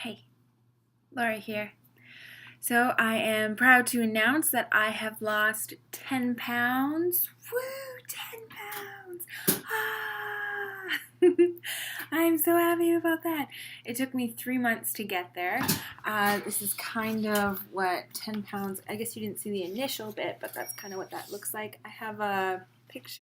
Hey, Laura here. So I am proud to announce that I have lost 10 pounds. Woo, 10 pounds. Ah! I'm so happy about that. It took me 3 months to get there. This is kind of what 10 pounds, I guess you didn't see the initial bit, but that's kind of what that looks like. I have a picture.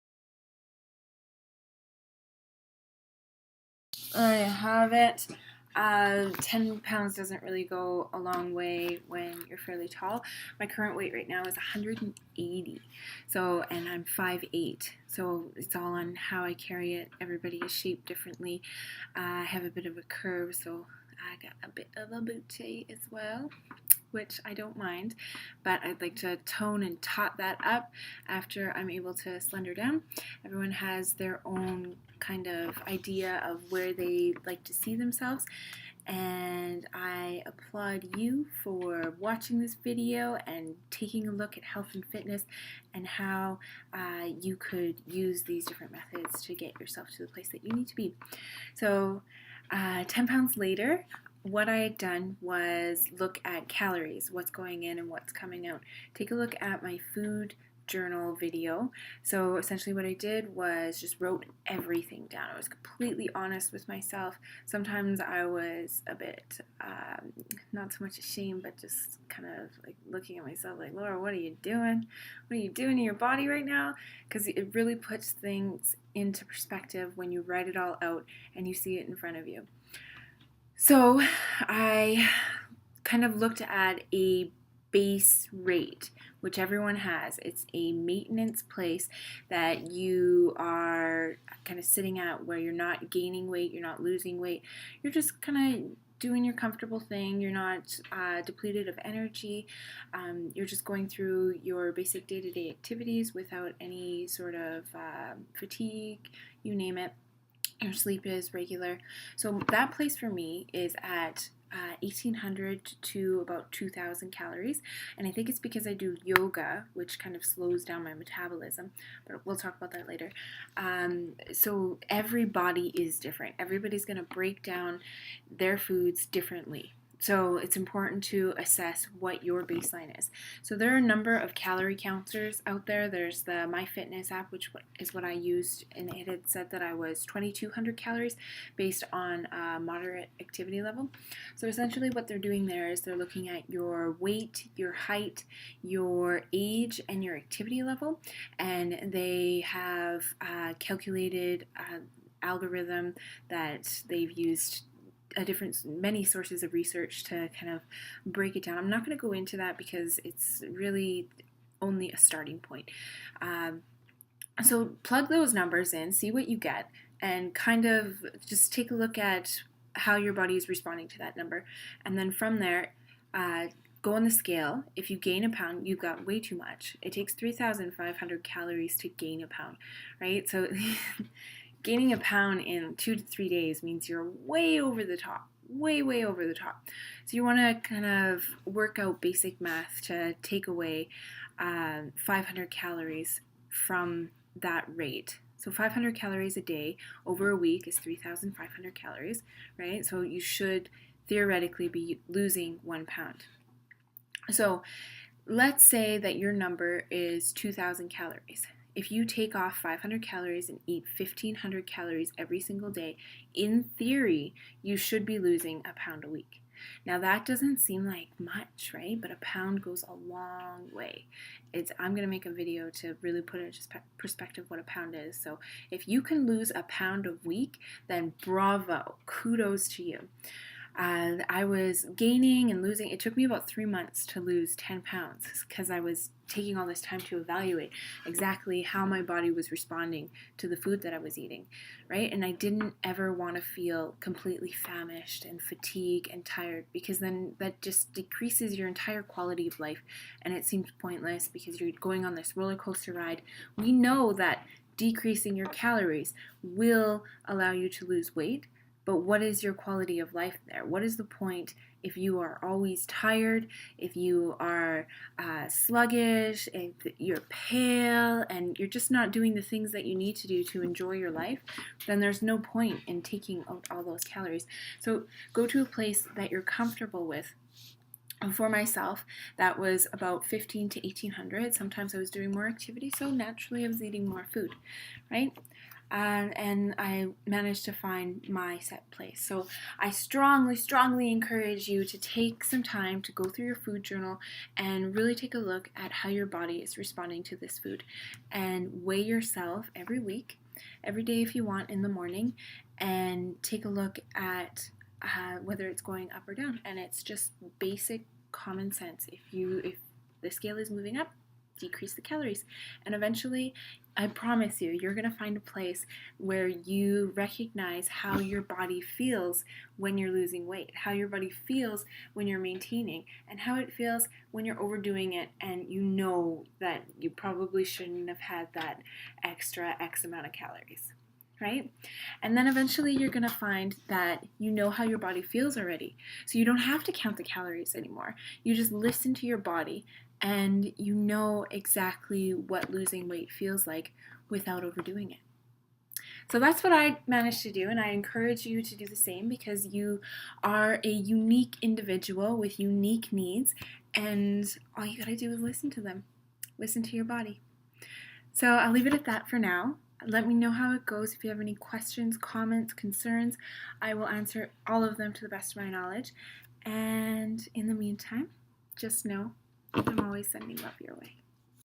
I have it. 10 pounds doesn't really go a long way when you're fairly tall. My current weight right now is 180. So, and I'm 5'8". So it's all on how I carry it. Everybody is shaped differently. I have a bit of a curve, so I got a bit of a booty as well, which I don't mind, but I'd like to tone and tot that up after I'm able to slender down. Everyone has their own kind of idea of where they like to see themselves, and I applaud you for watching this video and taking a look at health and fitness and how you could use these different methods to get yourself to the place that you need to be. So 10 pounds later, what I had done was look at calories, what's going in and what's coming out. Take a look at my food journal video. So essentially what I did was just wrote everything down. I was completely honest with myself. Sometimes I was a bit, not so much ashamed, but just kind of like looking at myself like, Laura, what are you doing? What are you doing to your body right now? Because it really puts things into perspective when you write it all out and you see it in front of you. So I kind of looked at a base rate, which everyone has. It's a maintenance place that you are kind of sitting at where you're not gaining weight, you're not losing weight, you're just kind of doing your comfortable thing. You're not depleted of energy. You're just going through your basic day-to-day activities without any sort of fatigue, you name it. Your sleep is regular. So that place for me is at 1800 to about 2000 calories, and I think it's because I do yoga, which kind of slows down my metabolism, but we'll talk about that later. So every body is different. Everybody's going to break down their foods differently. So it's important to assess what your baseline is. So there are a number of calorie counters out there. There's the MyFitness app, which is what I used, and it had said that I was 2200 calories based on moderate activity level. So essentially what they're doing there is they're looking at your weight, your height, your age, and your activity level, and they have calculated algorithm that they've used many sources of research to kind of break it down. I'm not going to go into that because it's really only a starting point. So plug those numbers in, see what you get, and kind of just take a look at how your body is responding to that number. And then from there, go on the scale. If you gain a pound, you've got way too much. It takes 3,500 calories to gain a pound, right? So gaining a pound in 2 to 3 days means you're way over the top, way over the top. So you want to kind of work out basic math to take away 500 calories from that rate. So 500 calories a day over a week is 3,500 calories, right? So you should theoretically be losing 1 pound. So let's say that your number is 2,000 calories. If you take off 500 calories and eat 1,500 calories every single day, in theory, you should be losing a pound a week. Now that doesn't seem like much, right? But a pound goes a long way. I'm going to make a video to really put into perspective what a pound is. So if you can lose a pound a week, then bravo, kudos to you. I was gaining and losing. It took me about 3 months to lose 10 pounds because I was taking all this time to evaluate exactly how my body was responding to the food that I was eating, right? And I didn't ever want to feel completely famished and fatigued and tired, because then that just decreases your entire quality of life, and it seems pointless because you're going on this roller coaster ride. We know that decreasing your calories will allow you to lose weight, But what is your quality of life there? What is the point if you are always tired, if you are sluggish, if you're pale, and you're just not doing the things that you need to do to enjoy your life? Then there's no point in taking out all those calories. So go to a place that you're comfortable with. And for myself, that was about 15 to 1800. Sometimes I was doing more activity, so naturally I was eating more food, right? And I managed to find my set place. So I strongly, strongly encourage you to take some time to go through your food journal and really take a look at how your body is responding to this food, and weigh yourself every week, every day if you want, in the morning, and take a look at whether it's going up or down. And it's just basic common sense. If the scale is moving up, decrease the calories, and eventually, I promise you, you're going to find a place where you recognize how your body feels when you're losing weight, how your body feels when you're maintaining, and how it feels when you're overdoing it and you know that you probably shouldn't have had that extra X amount of calories. Right? And then eventually you're going to find that you know how your body feels already. So you don't have to count the calories anymore. You just listen to your body and you know exactly what losing weight feels like without overdoing it. So that's what I managed to do, and I encourage you to do the same, because you are a unique individual with unique needs, and all you gotta do is listen to them. Listen to your body. So I'll leave it at that for now. Let me know how it goes. If you have any questions, comments, concerns, I will answer all of them to the best of my knowledge. And in the meantime, just know I'm always sending love your way.